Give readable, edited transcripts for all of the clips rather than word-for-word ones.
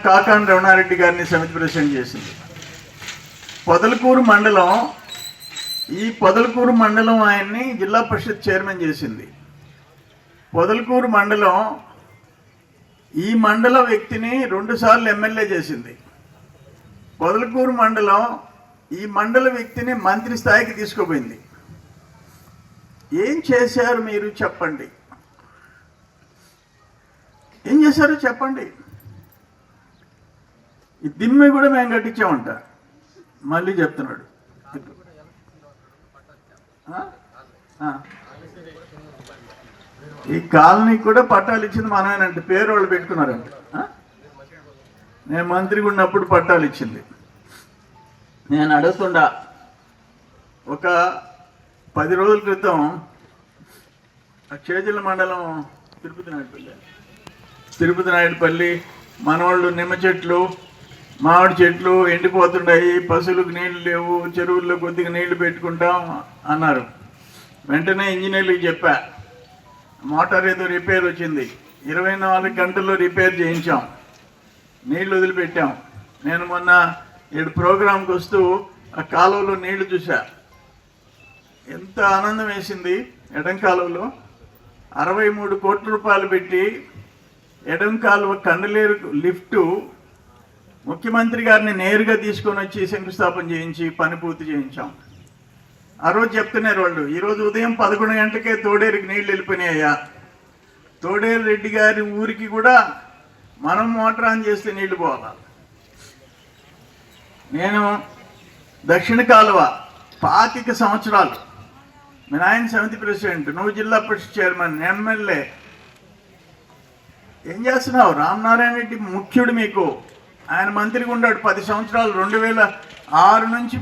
కాకాని రమణారెడ్డి గారిని సమితి ప్రెసిడెంట్ చేసింది. పొదలకూరు మండలం, ఈ పొదలకూరు మండలం ఆయన్ని జిల్లా పరిషత్ చైర్మన్ చేసింది. పొదలకూరు మండలం ఈ మండల వ్యక్తిని 2 సార్లు ఎమ్మెల్యే చేసింది. పొదలకూరు మండలం ఈ మండల వ్యక్తిని మంత్రి స్థాయికి తీసుకుపోయింది. ఏం చేశారు మీరు చెప్పండి, ఏం చేశారు చెప్పండి. ఈ దిమ్మె కూడా మేము కట్టించామంట, మళ్ళీ చెప్తున్నాడు. ఈ కాలనీకి కూడా పట్టాలు ఇచ్చింది మనమేనంటే, పేరు వాళ్ళు పెట్టుకున్నారంట. నేను మంత్రిగా ఉన్నప్పుడు పట్టాలు ఇచ్చింది. నేను అడుగుతుండా, ఒక 10 రోజుల క్రితం చేజల మండలం తిరుపతి నాయుడుపల్లి మనవాళ్ళు నిమ్మ చెట్లు, మామిడి చెట్లు ఎండిపోతున్నాయి, పశువులకు నీళ్లు లేవు, చెరువుల్లో కొద్దిగా నీళ్లు పెట్టుకుంటాం అన్నారు. వెంటనే ఇంజనీర్లకు చెప్పా, మోటార్ ఏదో రిపేర్ వచ్చింది, 24 గంటల్లో రిపేర్ చేయించాం, నీళ్లు వదిలిపెట్టాం. నేను మొన్న 7 ప్రోగ్రాంకి వస్తూ ఆ కాలువలో నీళ్లు చూసా, ఎంత ఆనందం వేసింది. ఎడం కాలువలో 63 కోట్ల రూపాయలు పెట్టి ఎడం కాలువ కండలేరు లిఫ్టు ముఖ్యమంత్రి గారిని నేరుగా తీసుకొని వచ్చి శంకుస్థాపన చేయించి పని పూర్తి చేయించాం. ఆ రోజు చెప్తున్నారు వాళ్ళు, ఈరోజు ఉదయం 11 గంటలకే తోడేరుకి నీళ్లు వెళ్ళిపోయినాయ్యా. తోడేరు రెడ్డి గారి ఊరికి కూడా మనం మోటార్ ఆన్ చేస్తే నీళ్లు పోవాలా. నేను దక్షిణ కాలువ 25 సంవత్సరాలు, మీ నాయన సమితి ప్రెసిడెంట్, నువ్వు జిల్లా పరిషత్ చైర్మన్, ఎమ్మెల్యే, ఏం చేస్తున్నావు? రామనారాయణ రెడ్డి ముఖ్యుడు మీకు, ఆయన మంత్రిగా ఉన్నాడు 10 సంవత్సరాలు, 2006 నుంచి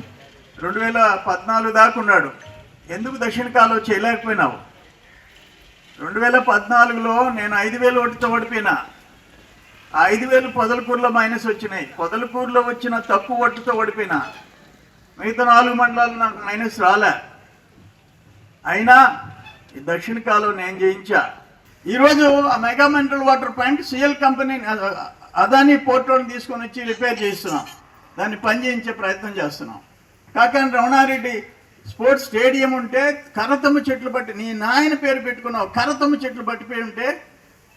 2014 దాకా ఉన్నాడు. ఎందుకు దక్షిణ కాలువ చేయలేకపోయినావు? 2014లో నేను 5,000 ఓటుతో ఓడిపోయినా. ఆ 5,000 పొదలకూరులో మైనస్ వచ్చినాయి. పొదలకూరులో వచ్చిన తక్కువ ఓటుతో ఓడిపోయినా. మిగతా 4 మండలాలు నాకు మైనస్ రాలే. అయినా ఈ దక్షిణ కాలువ నేను చేయించా. ఈరోజు ఆ mega mineral water plant CL company Adani పోర్ట్లోని తీసుకొని వచ్చి రిపేర్ చేస్తున్నాం, దాన్ని పని చేయించే ప్రయత్నం చేస్తున్నాం. కాకాని రమణారెడ్డి స్పోర్ట్స్ స్టేడియం ఉంటే కరతమ్మ చెట్లు బట్టి, నీ నాయన పేరు పెట్టుకున్నావు, కరతమ్మ చెట్లు పట్టిపోయి ఉంటే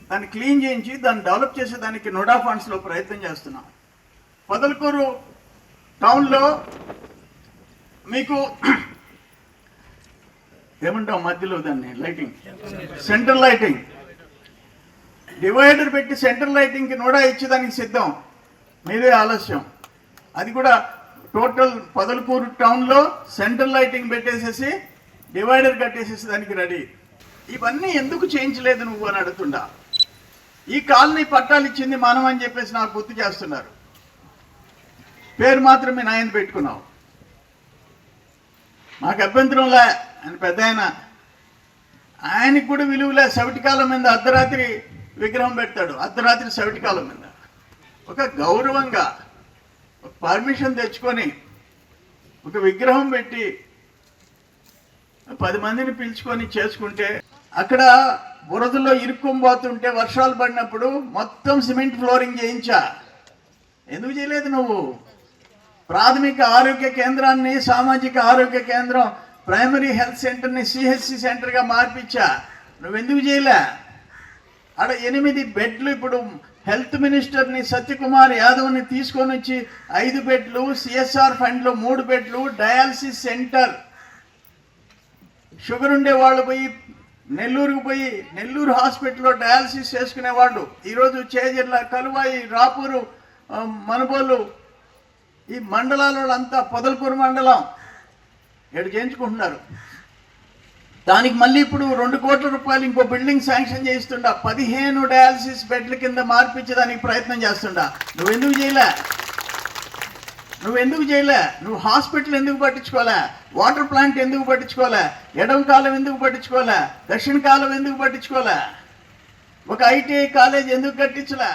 దాన్ని క్లీన్ చేయించి దాన్ని డెవలప్ చేసేదానికి నోడా ఫండ్స్లో ప్రయత్నం చేస్తున్నాం. పొదలకూరు టౌన్లో మీకు ఏమంటాం, మధ్యలో దాన్ని లైటింగ్, సెంట్రల్ లైటింగ్, డివైడర్ పెట్టి సెంట్రల్ లైటింగ్కి నోడా ఇచ్చేదానికి సిద్ధం. మీదే ఆలస్యం. అది కూడా టోటల్ పొదలకూరు టౌన్లో సెంట్రల్ లైటింగ్ పెట్టేసేసి డివైడర్ కట్టేసేసి దానికి రెడీ. ఇవన్నీ ఎందుకు చేయించలేదు నువ్వు అని అడుగుతుండా. ఈ కాలనీ పట్టాలు ఇచ్చింది మనం అని చెప్పేసి నాకు గుర్తు చేస్తున్నారు. పేరు మాత్రమే నాయన పెట్టుకున్నావు. మాకు అభ్యంతరంలే అని పెద్ద ఆయనకి కూడా విలువలే. సవిటికాలం మీద అర్ధరాత్రి విగ్రహం పెడతాడు, అర్ధరాత్రి సవిటికాలం మీద. ఒక గౌరవంగా ఒక పర్మిషన్ తెచ్చుకొని ఒక విగ్రహం పెట్టి 10 మందిని పిలుచుకొని చేసుకుంటే, అక్కడ బురదలో ఇరుక్కోబోతుంటే వర్షాలు పడినప్పుడు మొత్తం సిమెంట్ ఫ్లోరింగ్ చేయించా. ఎందుకు చేయలేదు నువ్వు? ప్రాథమిక ఆరోగ్య కేంద్రాన్ని సామాజిక ఆరోగ్య కేంద్రం, ప్రైమరీ హెల్త్ సెంటర్ని సిహెచ్సి సెంటర్గా మార్పించా. నువ్వెందుకు చేయలే? అక్కడ 8 బెడ్లు, ఇప్పుడు హెల్త్ మినిస్టర్ని సత్యకుమార్ యాదవ్ని తీసుకొని వచ్చి 5 బెడ్లు, సిఎస్ఆర్ ఫండ్లో 3 బెడ్లు, డయాలసిస్ సెంటర్. షుగర్ ఉండే వాళ్ళు పోయి నెల్లూరుకు పోయి నెల్లూరు హాస్పిటల్లో డయాలసిస్ చేసుకునేవాళ్ళు ఈరోజు చేజర్ల, కలువాయి, రాపూరు, మనబోలు, ఈ మండలాలంతా పొదలకూరు మండలం ఏడు చేయించుకుంటున్నారు. దానికి మళ్ళీ ఇప్పుడు 2 కోట్ల రూపాయలు ఇంకో బిల్డింగ్ శాంక్షన్ చేస్తుండా, 15 డయాలసిస్ బెడ్ల కింద మార్పించడానికి ప్రయత్నం చేస్తుండా. నువ్వెందుకు చేయలే? నువ్వు హాస్పిటల్ ఎందుకు పట్టించుకోలే? వాటర్ ప్లాంట్ ఎందుకు పట్టించుకోలే? ఎడం కాలం ఎందుకు పట్టించుకోలే? దక్షిణ కాలం ఎందుకు పట్టించుకోలే? ఒక ఐటీఐ కాలేజ్ ఎందుకు కట్టించలే?